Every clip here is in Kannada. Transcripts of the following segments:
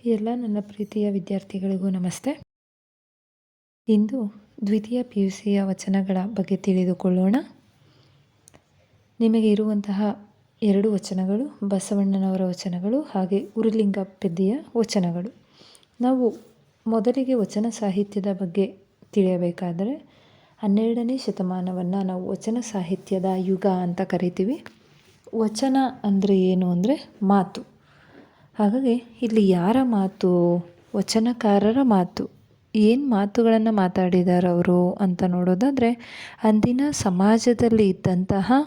ಎಲ್ಲ ನನ್ನ ಪ್ರೀತಿಯ ವಿದ್ಯಾರ್ಥಿಗಳಿಗೂ ನಮಸ್ತೆ. ಇಂದು ದ್ವಿತೀಯ PUCಯ ವಚನಗಳ ಬಗ್ಗೆ ತಿಳಿದುಕೊಳ್ಳೋಣ. ನಿಮಗೆ ಇರುವಂತಹ 2 ವಚನಗಳು ಬಸವಣ್ಣನವರ ವಚನಗಳು, ಹಾಗೆ ಉರುಲಿಂಗ ಪೆದ್ದಿಯ ವಚನಗಳು. ನಾವು ಮೊದಲಿಗೆ ವಚನ ಸಾಹಿತ್ಯದ ಬಗ್ಗೆ ತಿಳಿಯಬೇಕಾದರೆ 12ನೇ ಶತಮಾನವನ್ನು ನಾವು ವಚನ ಸಾಹಿತ್ಯದ ಯುಗ ಅಂತ ಕರಿತೀವಿ. ವಚನ ಅಂದರೆ ಏನು ಅಂದರೆ ಮಾತು. ಹಾಗಾಗಿ ಇಲ್ಲಿ ಯಾರ ಮಾತು? ವಚನಕಾರರ ಮಾತು. ಏನು ಮಾತುಗಳನ್ನು ಮಾತಾಡಿದ್ದಾರೆ ಅವರು ಅಂತ ನೋಡೋದಾದರೆ, ಅಂದಿನ ಸಮಾಜದಲ್ಲಿ ಇದ್ದಂತಹ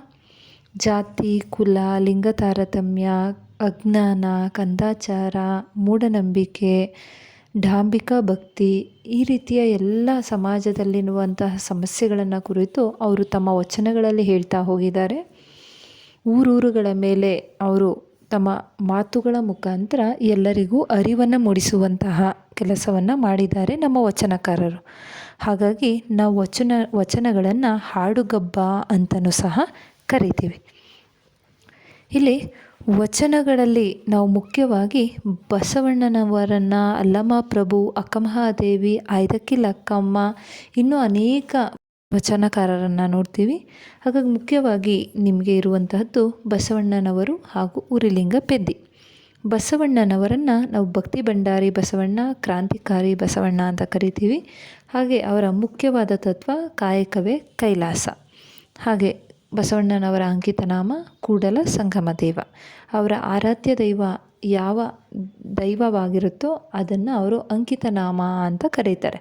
ಜಾತಿ, ಕುಲ, ಲಿಂಗ ತಾರತಮ್ಯ, ಅಜ್ಞಾನ, ಕಂದಾಚಾರ, ಮೂಢನಂಬಿಕೆ, ಡಾಂಬಿಕ ಭಕ್ತಿ, ಈ ರೀತಿಯ ಎಲ್ಲ ಸಮಾಜದಲ್ಲಿರುವಂತಹ ಸಮಸ್ಯೆಗಳನ್ನು ಕುರಿತು ಅವರು ತಮ್ಮ ವಚನಗಳಲ್ಲಿ ಹೇಳ್ತಾ ಹೋಗಿದ್ದಾರೆ. ಊರೂರುಗಳ ಮೇಲೆ ಅವರು ತಮ್ಮ ಮಾತುಗಳ ಮುಖಾಂತರ ಎಲ್ಲರಿಗೂ ಅರಿವನ್ನು ಮೂಡಿಸುವಂತಹ ಕೆಲಸವನ್ನು ಮಾಡಿದ್ದಾರೆ ನಮ್ಮ ವಚನಕಾರರು. ಹಾಗಾಗಿ ನಾವು ವಚನಗಳನ್ನು ಹಾಡುಗಬ್ಬ ಅಂತಲೂ ಸಹ ಕರಿತೀವಿ. ಇಲ್ಲಿ ವಚನಗಳಲ್ಲಿ ನಾವು ಮುಖ್ಯವಾಗಿ ಬಸವಣ್ಣನವರನ್ನು, ಅಲ್ಲಮ ಪ್ರಭು, ಅಕ್ಕಮಹಾದೇವಿ, ಐದಕ್ಕಿ ಲಕ್ಕಮ್ಮ, ಇನ್ನೂ ಅನೇಕ ವಚನಕಾರರನ್ನು ನೋಡ್ತೀವಿ. ಹಾಗಾಗಿ ಮುಖ್ಯವಾಗಿ ನಿಮಗೆ ಇರುವಂತಹದ್ದು ಬಸವಣ್ಣನವರು ಹಾಗೂ ಉರುಲಿಂಗ ಪೆದ್ದಿ. ಬಸವಣ್ಣನವರನ್ನು ನಾವು ಭಕ್ತಿ ಭಂಡಾರಿ ಬಸವಣ್ಣ, ಕ್ರಾಂತಿಕಾರಿ ಬಸವಣ್ಣ ಅಂತ ಕರಿತೀವಿ. ಹಾಗೆ ಅವರ ಮುಖ್ಯವಾದ ತತ್ವ ಕಾಯಕವೇ ಕೈಲಾಸ. ಹಾಗೆ ಬಸವಣ್ಣನವರ ಅಂಕಿತನಾಮ ಕೂಡಲ ಸಂಗಮ ದೇವ. ಅವರ ಆರಾಧ್ಯ ದೈವ ಯಾವ ದೈವವಾಗಿರುತ್ತೋ ಅದನ್ನು ಅವರು ಅಂಕಿತನಾಮ ಅಂತ ಕರೀತಾರೆ.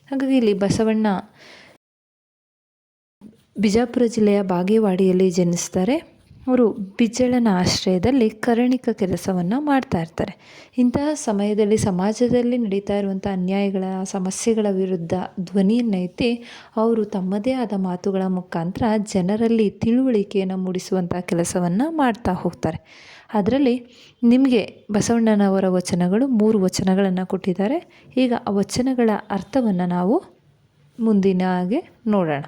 ಹಾಗಾಗಿ ಇಲ್ಲಿ ಬಸವಣ್ಣ ಬಿಜಾಪುರ ಜಿಲ್ಲೆಯ ಬಾಗೇವಾಡಿಯಲ್ಲಿ ಜನಿಸ್ತಾರೆ. ಅವರು ಬಿಜ್ಜಳನ ಆಶ್ರಯದಲ್ಲಿ ಕರ್ಣಿಕ ಕೆಲಸವನ್ನು ಮಾಡ್ತಾ ಇರ್ತಾರೆ. ಇಂತಹ ಸಮಯದಲ್ಲಿ ಸಮಾಜದಲ್ಲಿ ನಡೀತಾ ಇರುವಂಥ ಅನ್ಯಾಯಗಳ, ಸಮಸ್ಯೆಗಳ ವಿರುದ್ಧ ಧ್ವನಿಯನ್ನು ಎತ್ತಿ ಅವರು ತಮ್ಮದೇ ಆದ ಮಾತುಗಳ ಮುಖಾಂತರ ಜನರಲ್ಲಿ ತಿಳುವಳಿಕೆಯನ್ನು ಮೂಡಿಸುವಂಥ ಕೆಲಸವನ್ನು ಮಾಡ್ತಾ ಹೋಗ್ತಾರೆ. ಅದರಲ್ಲಿ ನಿಮಗೆ ಬಸವಣ್ಣನವರ ವಚನಗಳು 3 ವಚನಗಳನ್ನು ಕೊಟ್ಟಿದ್ದಾರೆ. ಈಗ ಆ ವಚನಗಳ ಅರ್ಥವನ್ನು ನಾವು ಮುಂದಿನ ಹಾಗೆ ನೋಡೋಣ.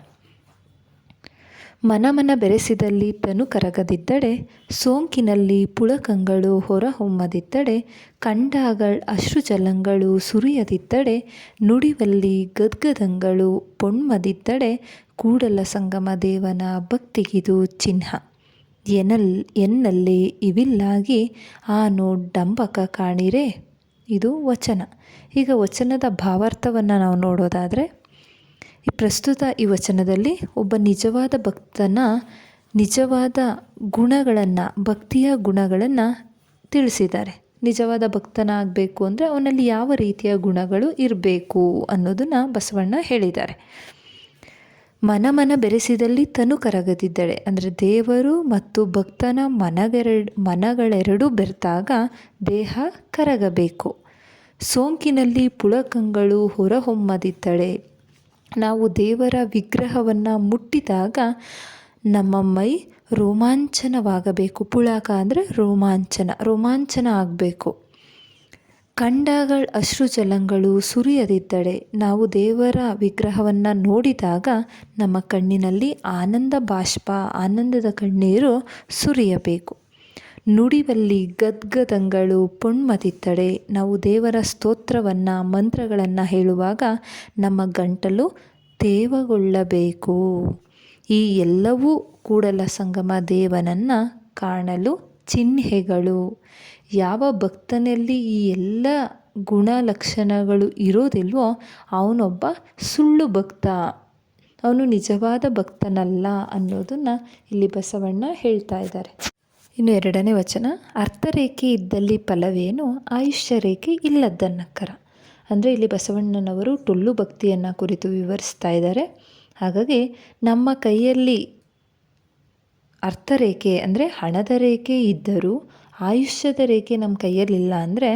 ಮನ ಬೆರೆಸಿದಲ್ಲಿ ತನು ಕರಗದಿದ್ದಡೆ, ಸೋಂಕಿನಲ್ಲಿ ಪುಳಕಂಗಳು ಹೊರಹೊಮ್ಮದಿದ್ದಡೆ, ಕಂಡಾಗಳ್ ಅಶ್ರುಜಲಂಗಳು ಸುರಿಯದಿದ್ದಡೆ, ನುಡಿವಲ್ಲಿ ಗದ್ಗದಂಗಳು ಪೊಣ್ಮದಿದ್ದಡೆ, ಕೂಡಲ ಸಂಗಮ ದೇವನ ಭಕ್ತಿಗಿದು ಚಿಹ್ನ. ಎನ್ನಲ್ಲಿ ಇವಿಲ್ಲಾಗಿ ಆನೋ ಡಂಬಕ ಕಾಣಿರೆ. ಇದು ವಚನ. ಈಗ ವಚನದ ಭಾವಾರ್ಥವನ್ನು ನಾವು ನೋಡೋದಾದರೆ, ಪ್ರಸ್ತುತ ಈ ವಚನದಲ್ಲಿ ಒಬ್ಬ ನಿಜವಾದ ಭಕ್ತನ ನಿಜವಾದ ಗುಣಗಳನ್ನು, ಭಕ್ತಿಯ ಗುಣಗಳನ್ನು ತಿಳಿಸಿದ್ದಾರೆ. ನಿಜವಾದ ಭಕ್ತನಾಗಬೇಕು ಅಂದರೆ ಅವನಲ್ಲಿ ಯಾವ ರೀತಿಯ ಗುಣಗಳು ಇರಬೇಕು ಅನ್ನೋದನ್ನು ಬಸವಣ್ಣ ಹೇಳಿದ್ದಾರೆ. ಮನ ಬೆರೆಸಿದಲ್ಲಿ ತನು ಕರಗದಿದ್ದಳೆ ಅಂದರೆ ದೇವರು ಮತ್ತು ಭಕ್ತನ ಮನಗಳೆರಡೂ ಬೆರೆತಾಗ ದೇಹ ಕರಗಬೇಕು. ಸೋಂಕಿನಲ್ಲಿ ಪುಳಕಂಗಳು ಹೊರಹೊಮ್ಮದಿದ್ದಳೆ, ನಾವು ದೇವರ ವಿಗ್ರಹವನ್ನು ಮುಟ್ಟಿದಾಗ ನಮ್ಮ ಮೈ ರೋಮಾಂಚನವಾಗಬೇಕು. ಪುಳಕ ಅಂದರೆ ರೋಮಾಂಚನ ಆಗಬೇಕು. ಕಂಡಾಗಳ್ ಅಶ್ರುಜಲಂಗಳು ಸುರಿಯದಿದ್ದಡೆ, ನಾವು ದೇವರ ವಿಗ್ರಹವನ್ನು ನೋಡಿದಾಗ ನಮ್ಮ ಕಣ್ಣಿನಲ್ಲಿ ಆನಂದ ಬಾಷ್ಪ, ಆನಂದದ ಕಣ್ಣೀರು ಸುರಿಯಬೇಕು. ನುಡಿವಲ್ಲಿ ಗದ್ಗದಂಗಳು ಪೊಣ್ಮದಿದ್ದಡೆ, ನಾವು ದೇವರ ಸ್ತೋತ್ರವನ್ನು, ಮಂತ್ರಗಳನ್ನು ಹೇಳುವಾಗ ನಮ್ಮ ಗಂಟಲು ತೇವಗೊಳ್ಳಬೇಕು. ಈ ಎಲ್ಲವೂ ಕೂಡಲ ಸಂಗಮ ದೇವನನ್ನು ಕಾಣಲು ಚಿಹ್ನೆಗಳು. ಯಾವ ಭಕ್ತನಲ್ಲಿ ಈ ಎಲ್ಲ ಗುಣಲಕ್ಷಣಗಳು ಇರೋದಿಲ್ವೋ ಅವನೊಬ್ಬ ಸುಳ್ಳು ಭಕ್ತ, ಅವನು ನಿಜವಾದ ಭಕ್ತನಲ್ಲ ಅನ್ನೋದನ್ನು ಇಲ್ಲಿ ಬಸವಣ್ಣ ಹೇಳ್ತಾ ಇದ್ದಾರೆ. ಇನ್ನು 2ನೇ ವಚನ, ಅರ್ಥರೇಖೆ ಇದ್ದಲ್ಲಿ ಫಲವೇನು, ಆಯುಷ್ಯ ರೇಖೆ ಇಲ್ಲದ್ದನ್ನಕ್ಕರ. ಅಂದರೆ ಇಲ್ಲಿ ಬಸವಣ್ಣನವರು ಟೊಳ್ಳು ಭಕ್ತಿಯನ್ನು ಕುರಿತು ವಿವರಿಸ್ತಾ ಇದ್ದಾರೆ. ಹಾಗಾಗಿ ನಮ್ಮ ಕೈಯಲ್ಲಿ ಅರ್ಥರೇಖೆ ಅಂದರೆ ಹಣದ ರೇಖೆ ಇದ್ದರೂ ಆಯುಷ್ಯದ ರೇಖೆ ನಮ್ಮ ಕೈಯಲ್ಲಿಲ್ಲ ಅಂದರೆ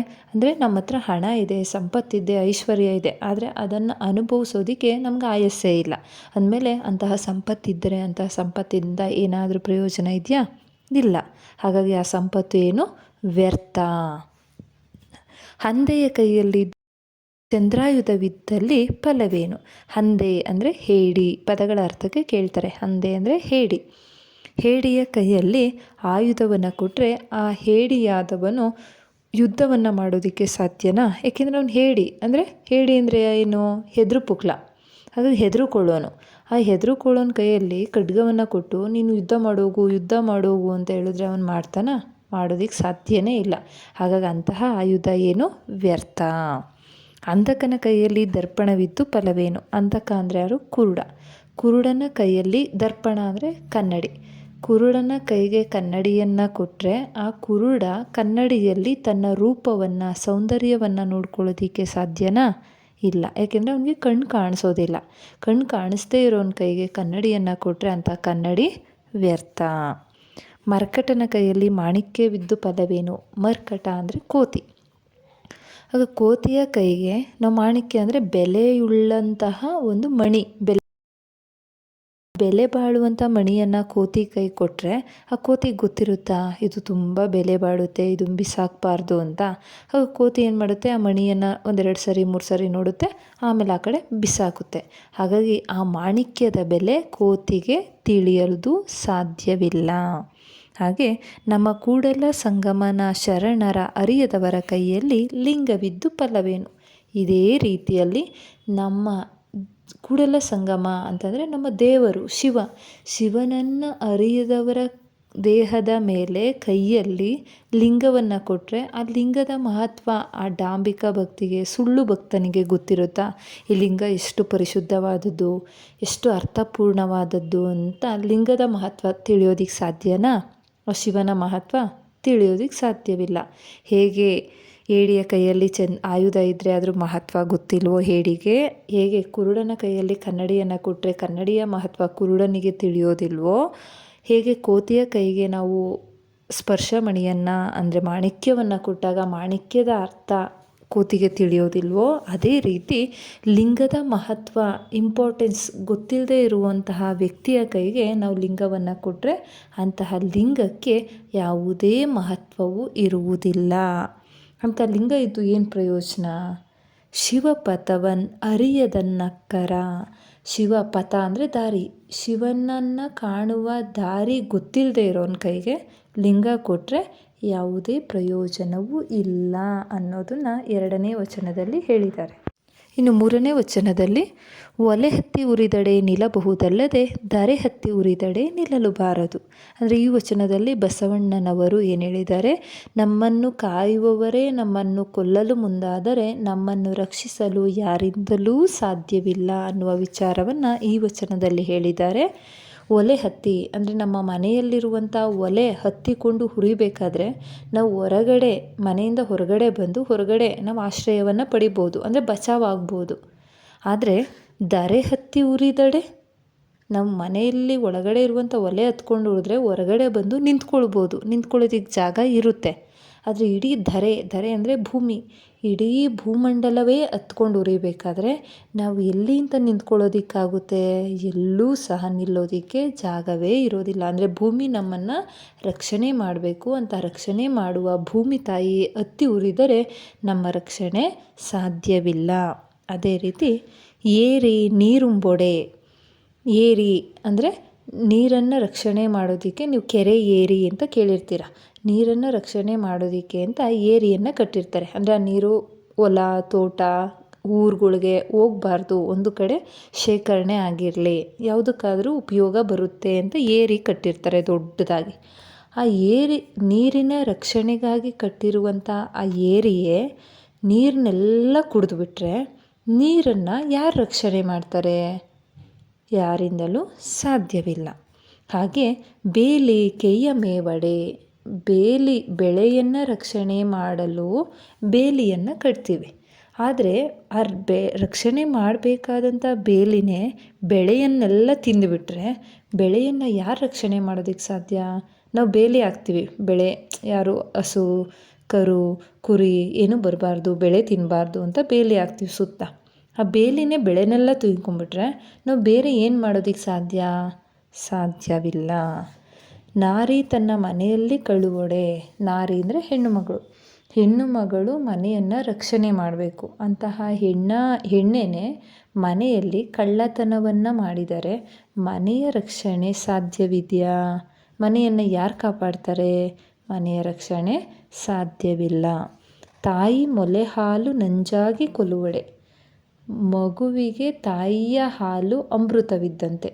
ನಮ್ಮ ಹತ್ರ ಹಣ ಇದೆ, ಸಂಪತ್ತಿದೆ, ಐಶ್ವರ್ಯ ಇದೆ, ಆದರೆ ಅದನ್ನು ಅನುಭವಿಸೋದಕ್ಕೆ ನಮ್ಗೆ ಆಯಸ್ಸೇ ಇಲ್ಲ ಅಂದಮೇಲೆ ಅಂತಹ ಸಂಪತ್ತಿದ್ದರೆ ಅಂತಹ ಸಂಪತ್ತಿಂದ ಏನಾದರೂ ಪ್ರಯೋಜನ ಇದೆಯಾ? ಇಲ್ಲ. ಹಾಗಾಗಿ ಆ ಸಂಪತ್ತು ಏನು? ವ್ಯರ್ಥ. ಹಂದೆಯ ಕೈಯಲ್ಲಿ ಚಂದ್ರಾಯುಧವಿದ್ದಲ್ಲಿ ಫಲವೇನು. ಹಂದೆ ಅಂದರೆ ಹೇಡಿ, ಪದಗಳ ಅರ್ಥಕ್ಕೆ ಕೇಳ್ತಾರೆ. ಹಂದೆ ಅಂದರೆ ಹೇಡಿ. ಹೇಡಿಯ ಕೈಯಲ್ಲಿ ಆಯುಧವನ್ನು ಕೊಟ್ಟರೆ ಆ ಹೇಡಿಯಾದವನು ಯುದ್ಧವನ್ನು ಮಾಡೋದಕ್ಕೆ ಸಾಧ್ಯನಾ? ಏಕೆಂದರೆ ಅವ್ನು ಹೇಡಿ ಅಂದರೆ ಏನು, ಹೆದರು ಪುಕ್ಲ. ಹಾಗಾಗಿ ಹೆದರುಕೊಳ್ಳೋನು. ಆ ಹೆದರುಕೊಳ್ಳೋನ ಕೈಯಲ್ಲಿ ಖಡ್ಗವನ್ನು ಕೊಟ್ಟು ನೀನು ಯುದ್ಧ ಮಾಡೋಗು ಅಂತ ಹೇಳಿದ್ರೆ ಅವನು ಮಾಡ್ತಾನಾ? ಮಾಡೋದಕ್ಕೆ ಸಾಧ್ಯನೇ ಇಲ್ಲ. ಹಾಗಾಗಿ ಅಂತಹ ಆಯುಧ ಏನು, ವ್ಯರ್ಥ. ಅಂಧಕನ ಕೈಯಲ್ಲಿ ದರ್ಪಣವಿದ್ದು ಫಲವೇನು? ಅಂಧಕ ಅಂದರೆ ಯಾರು? ಕುರುಡ. ಕುರುಡನ ಕೈಯಲ್ಲಿ ದರ್ಪಣ ಅಂದರೆ ಕನ್ನಡಿ. ಕುರುಡನ ಕೈಗೆ ಕನ್ನಡಿಯನ್ನು ಕೊಟ್ಟರೆ ಆ ಕುರುಡ ಕನ್ನಡಿಯಲ್ಲಿ ತನ್ನ ರೂಪವನ್ನು, ಸೌಂದರ್ಯವನ್ನು ನೋಡ್ಕೊಳ್ಳೋದಕ್ಕೆ ಸಾಧ್ಯನಾ? ಇಲ್ಲ. ಯಾಕೆಂದರೆ ಅವನಿಗೆ ಕಣ್ಣು ಕಾಣಿಸೋದಿಲ್ಲ. ಕಣ್ಣು ಕಾಣಿಸ್ದೇ ಇರೋನ ಕೈಗೆ ಕನ್ನಡಿಯನ್ನು ಕೊಟ್ಟರೆ ಅಂಥ ಕನ್ನಡಿ ವ್ಯರ್ಥ. ಮರ್ಕಟನ ಕೈಯಲ್ಲಿ ಮಾಣಿಕ್ಯವಿದ್ದು ಫಲವೇನು? ಮರ್ಕಟ ಅಂದರೆ ಕೋತಿ. ಆಗ ಕೋತಿಯ ಕೈಗೆ ನಾವು ಮಾಣಿಕ್ಯ ಅಂದರೆ ಬೆಲೆಯುಳ್ಳಂತಹ ಒಂದು ಮಣಿ, ಬೆಲೆ ಬಾಳುವಂಥ ಮಣಿಯನ್ನು ಕೋತಿ ಕೈ ಕೊಟ್ಟರೆ ಆ ಕೋತಿಗೆ ಗೊತ್ತಿರುತ್ತಾ ಇದು ತುಂಬ ಬೆಲೆ ಬಾಳುತ್ತೆ, ಇದು ಬಿಸಾಕಬಾರ್ದು ಅಂತ. ಆಗ ಕೋತಿ ಏನು ಮಾಡುತ್ತೆ, ಆ ಮಣಿಯನ್ನು 1-2 ಸರಿ 3 ಸರಿ ನೋಡುತ್ತೆ, ಆಮೇಲೆ ಆ ಕಡೆ ಬಿಸಾಕುತ್ತೆ. ಹಾಗಾಗಿ ಆ ಮಾಣಿಕ್ಯದ ಬೆಲೆ ಕೋತಿಗೆ ತಿಳಿಯಲು ಸಾಧ್ಯವಿಲ್ಲ. ಹಾಗೆ ನಮ್ಮ ಕೂಡಲ ಸಂಗಮನ ಶರಣರ ಅರಿಯದವರ ಕೈಯಲ್ಲಿ ಲಿಂಗವಿದ್ದು ಫಲವೇನು? ಇದೇ ರೀತಿಯಲ್ಲಿ ನಮ್ಮ ಕೂಡಲ ಸಂಗಮ ಅಂತಂದರೆ ನಮ್ಮ ದೇವರು ಶಿವನನ್ನು ಅರಿಯದವರ ದೇಹದ ಮೇಲೆ ಕೈಯಲ್ಲಿ ಲಿಂಗವನ್ನು ಕೊಟ್ಟರೆ ಆ ಲಿಂಗದ ಮಹತ್ವ ಆ ಡಾಂಬಿಕ ಭಕ್ತಿಗೆ, ಸುಳ್ಳು ಭಕ್ತನಿಗೆ ಗೊತ್ತಿರುತ್ತಾ ಈ ಲಿಂಗ ಎಷ್ಟು ಪರಿಶುದ್ಧವಾದದ್ದು, ಎಷ್ಟು ಅರ್ಥಪೂರ್ಣವಾದದ್ದು ಅಂತ ಲಿಂಗದ ಮಹತ್ವ ತಿಳಿಯೋದಕ್ಕೆ ಸಾಧ್ಯನಾ? ಆ ಶಿವನ ಮಹತ್ವ ತಿಳಿಯೋದಕ್ಕೆ ಸಾಧ್ಯವಿಲ್ಲ. ಹೇಗೆ ಹೇಡಿಯ ಕೈಯಲ್ಲಿ ಆಯುಧ ಇದ್ದರೆ ಅದ್ರ ಮಹತ್ವ ಗೊತ್ತಿಲ್ವೋ ಹೇಡಿಗೆ, ಹೇಗೆ ಕುರುಡನ ಕೈಯಲ್ಲಿ ಕನ್ನಡಿಯನ್ನು ಕೊಟ್ಟರೆ ಕನ್ನಡಿಯ ಮಹತ್ವ ಕುರುಡನಿಗೆ ತಿಳಿಯೋದಿಲ್ವೋ, ಹೇಗೆ ಕೋತಿಯ ಕೈಗೆ ನಾವು ಸ್ಪರ್ಶಮಣಿಯನ್ನು ಅಂದರೆ ಮಾಣಿಕ್ಯವನ್ನು ಕೊಟ್ಟಾಗ ಮಾಣಿಕ್ಯದ ಅರ್ಥ ಕೋತಿಗೆ ತಿಳಿಯೋದಿಲ್ವೋ, ಅದೇ ರೀತಿ ಲಿಂಗದ ಮಹತ್ವ, ಇಂಪಾರ್ಟೆನ್ಸ್ ಗೊತ್ತಿಲ್ಲದೆ ಇರುವಂತಹ ವ್ಯಕ್ತಿಯ ಕೈಗೆ ನಾವು ಲಿಂಗವನ್ನು ಕೊಟ್ಟರೆ ಅಂತಹ ಲಿಂಗಕ್ಕೆ ಯಾವುದೇ ಮಹತ್ವವೂ ಇರುವುದಿಲ್ಲ. ಅಂಥ ಲಿಂಗ ಇದ್ದು ಏನು ಪ್ರಯೋಜನ? ಶಿವಪಥವನ್ ಅರಿಯದನ್ನಕ್ಕರ. ಶಿವಪಥ ಅಂದರೆ ದಾರಿ, ಶಿವನನ್ನು ಕಾಣುವ ದಾರಿ ಗೊತ್ತಿಲ್ಲದೆ ಇರೋನ ಕೈಗೆ ಲಿಂಗ ಕೊಟ್ಟರೆ ಯಾವುದೇ ಪ್ರಯೋಜನವೂ ಇಲ್ಲ ಅನ್ನೋದನ್ನು 2ನೇ ವಚನದಲ್ಲಿ ಹೇಳಿದ್ದಾರೆ. ಇನ್ನು 3ನೇ ವಚನದಲ್ಲಿ ಒಲೆ ಹತ್ತಿ ಉರಿದಡೆ ನಿಲ್ಲಬಹುದಲ್ಲದೆ ದರೆ ಹತ್ತಿ ಉರಿದಡೆ ನಿಲ್ಲಲುಬಾರದು. ಅಂದರೆ ಈ ವಚನದಲ್ಲಿ ಬಸವಣ್ಣನವರು ಏನು ಹೇಳಿದ್ದಾರೆ, ನಮ್ಮನ್ನು ಕಾಯುವವರೇ ನಮ್ಮನ್ನು ಕೊಲ್ಲಲು ಮುಂದಾದರೆ ನಮ್ಮನ್ನು ರಕ್ಷಿಸಲು ಯಾರಿಂದಲೂ ಸಾಧ್ಯವಿಲ್ಲ ಅನ್ನುವ ವಿಚಾರವನ್ನು ಈ ವಚನದಲ್ಲಿ ಹೇಳಿದ್ದಾರೆ. ಒಲೆ ಹತ್ತಿ ಅಂದರೆ ನಮ್ಮ ಮನೆಯಲ್ಲಿರುವಂಥ ಒಲೆ ಹತ್ತಿಕೊಂಡು ಹುರಿಬೇಕಾದ್ರೆ ನಾವು ಮನೆಯಿಂದ ಹೊರಗಡೆ ಬಂದು ಹೊರಗಡೆ ನಾವು ಆಶ್ರಯವನ್ನು ಪಡಿಬೋದು, ಅಂದರೆ ಬಚಾವಾಗ್ಬೋದು. ಆದರೆ ದರೆ ಹತ್ತಿ ಉರಿದಡೆ ನಮ್ಮ ಮನೆಯಲ್ಲಿ ಒಳಗಡೆ ಇರುವಂಥ ಒಲೆ ಹತ್ಕೊಂಡು ಉಳಿದ್ರೆ ಹೊರಗಡೆ ಬಂದು ನಿಂತ್ಕೊಳ್ಳೋದಕ್ಕೆ ಜಾಗ ಇರುತ್ತೆ. ಆದರೆ ಇಡೀ ಧರೆ ಅಂದರೆ ಭೂಮಿ, ಇಡೀ ಭೂಮಂಡಲವೇ ಹತ್ಕೊಂಡು ಉರಿಬೇಕಾದ್ರೆ ನಾವು ಎಲ್ಲಿಂದ ನಿಂತ್ಕೊಳ್ಳೋದಕ್ಕಾಗುತ್ತೆ? ಎಲ್ಲೂ ಸಹ ನಿಲ್ಲೋದಕ್ಕೆ ಜಾಗವೇ ಇರೋದಿಲ್ಲ. ಅಂದರೆ ಭೂಮಿ ನಮ್ಮನ್ನು ರಕ್ಷಣೆ ಮಾಡಬೇಕು ಅಂತ ರಕ್ಷಣೆ ಮಾಡುವ ಭೂಮಿ ತಾಯಿ ಹತ್ತಿ ಉರಿದರೆ ನಮ್ಮ ರಕ್ಷಣೆ ಸಾಧ್ಯವಿಲ್ಲ. ಅದೇ ರೀತಿ ಏರಿ ನೀರುಂಬೊಡೆ. ಏರಿ ಅಂದರೆ ನೀರನ್ನು ರಕ್ಷಣೆ ಮಾಡೋದಕ್ಕೆ ನೀವು ಕೆರೆ ಏರಿ ಅಂತ ಕೇಳಿರ್ತೀರ. ನೀರನ್ನು ರಕ್ಷಣೆ ಮಾಡೋದಕ್ಕೆ ಅಂತ ಏರಿಯನ್ನು ಕಟ್ಟಿರ್ತಾರೆ. ಅಂದರೆ ಆ ನೀರು ಹೊಲ, ತೋಟ, ಊರುಗಳಿಗೆ ಹೋಗಬಾರ್ದು, ಒಂದು ಕಡೆ ಶೇಖರಣೆ ಆಗಿರಲಿ, ಯಾವುದಕ್ಕಾದರೂ ಉಪಯೋಗ ಬರುತ್ತೆ ಅಂತ ಏರಿ ಕಟ್ಟಿರ್ತಾರೆ ದೊಡ್ಡದಾಗಿ. ಆ ಏರಿ ನೀರಿನ ರಕ್ಷಣೆಗಾಗಿ ಕಟ್ಟಿರುವಂಥ ಆ ಏರಿಯೇ ನೀರನ್ನೆಲ್ಲ ಕುಡಿದ್ಬಿಟ್ರೆ ನೀರನ್ನು ಯಾರು ರಕ್ಷಣೆ ಮಾಡ್ತಾರೆ? ಯಾರಿಂದಲೂ ಸಾಧ್ಯವಿಲ್ಲ. ಹಾಗೆ ಬೇಲಿ ಕೆಯ್ಯ ಮೇವಡೆ. ಬೆಳೆಯನ್ನು ರಕ್ಷಣೆ ಮಾಡಲು ಬೇಲಿಯನ್ನು ಕಟ್ತೀವಿ. ಆದರೆ ರಕ್ಷಣೆ ಮಾಡಬೇಕಾದಂಥ ಬೇಲಿನೇ ಬೆಳೆಯನ್ನೆಲ್ಲ ತಿಂದುಬಿಟ್ರೆ ಬೆಳೆಯನ್ನು ಯಾರು ರಕ್ಷಣೆ ಮಾಡೋದಕ್ಕೆ ಸಾಧ್ಯ? ನಾವು ಬೇಲಿ ಹಾಕ್ತೀವಿ, ಬೆಳೆ ಯಾರು ಹಸು, ಕರು, ಕುರಿ ಏನೂ ಬರಬಾರ್ದು, ಬೆಳೆ ತಿನ್ನಬಾರ್ದು ಅಂತ ಬೇಲಿ ಹಾಕ್ತೀವಿ ಸುತ್ತ. ಆ ಬೇಲಿನೇ ಬೆಳೆನೆಲ್ಲ ತಿನ್ಕೊಂಡ್ಬಿಟ್ರೆ ನಾವು ಬೇರೆ ಏನು ಮಾಡೋದಕ್ಕೆ ಸಾಧ್ಯವಿಲ್ಲ. ನಾರಿ ತನ್ನ ಮನೆಯಲ್ಲಿ ಕಳುವೊಡೆ. ನಾರಿ ಅಂದರೆ ಹೆಣ್ಣು ಮಗಳು ಮನೆಯನ್ನು ರಕ್ಷಣೆ ಮಾಡಬೇಕು. ಅಂತಹ ಹೆಣ್ಣೇನೆ ಮನೆಯಲ್ಲಿ ಕಳ್ಳತನವನ್ನು ಮಾಡಿದರೆ ಮನೆಯ ರಕ್ಷಣೆ ಸಾಧ್ಯವಿದೆಯಾ? ಮನೆಯನ್ನು ಯಾರು ಕಾಪಾಡ್ತಾರೆ? ಮನೆಯ ರಕ್ಷಣೆ ಸಾಧ್ಯವಿಲ್ಲ. ತಾಯಿ ಮೊಲೆ ಹಾಲು ನಂಜಾಗಿ ಕೊಲುವಡೆ. ಮಗುವಿಗೆ ತಾಯಿಯ ಹಾಲು ಅಮೃತವಿದ್ದಂತೆ.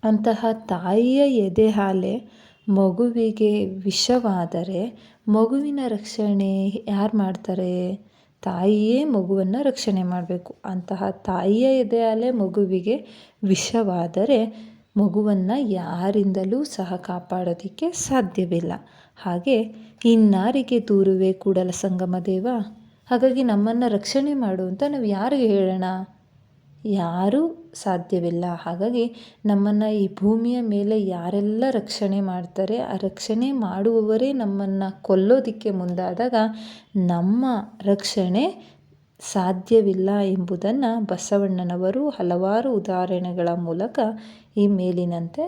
ಅಂತಹ ತಾಯಿಯ ಎದೆ ಹಾಲೇ ಮಗುವಿಗೆ ವಿಷವಾದರೆ ಮಗುವಿನ ರಕ್ಷಣೆ ಯಾರು ಮಾಡ್ತಾರೆ? ತಾಯಿಯೇ ಮಗುವನ್ನು ರಕ್ಷಣೆ ಮಾಡಬೇಕು. ಅಂತಹ ತಾಯಿಯ ಎದೆ ಹಾಲೇ ಮಗುವಿಗೆ ವಿಷವಾದರೆ ಮಗುವನ್ನು ಯಾರಿಂದಲೂ ಸಹ ಕಾಪಾಡೋದಕ್ಕೆ ಸಾಧ್ಯವಿಲ್ಲ. ಹಾಗೆ ಇನ್ನಾರಿಗೆ ದೂರುವೆ ಕೂಡಲ ಸಂಗಮ ದೇವ. ಹಾಗಾಗಿ ನಮ್ಮನ್ನು ರಕ್ಷಣೆ ಮಾಡು ಅಂತ ನಾವು ಯಾರಿಗೆ ಹೇಳೋಣ? ಯಾರೂ ಸಾಧ್ಯವಿಲ್ಲ. ಹಾಗಾಗಿ ನಮ್ಮನ್ನು ಈ ಭೂಮಿಯ ಮೇಲೆ ಯಾರೆಲ್ಲ ರಕ್ಷಣೆ ಮಾಡ್ತಾರೆ, ಆ ರಕ್ಷಣೆ ಮಾಡುವವರೇ ನಮ್ಮನ್ನು ಕೊಲ್ಲೋದಕ್ಕೆ ಮುಂದಾದಾಗ ನಮ್ಮ ರಕ್ಷಣೆ ಸಾಧ್ಯವಿಲ್ಲ ಎಂಬುದನ್ನು ಬಸವಣ್ಣನವರು ಹಲವಾರು ಉದಾಹರಣೆಗಳ ಮೂಲಕ ಈ ಮೇಲಿನಂತೆ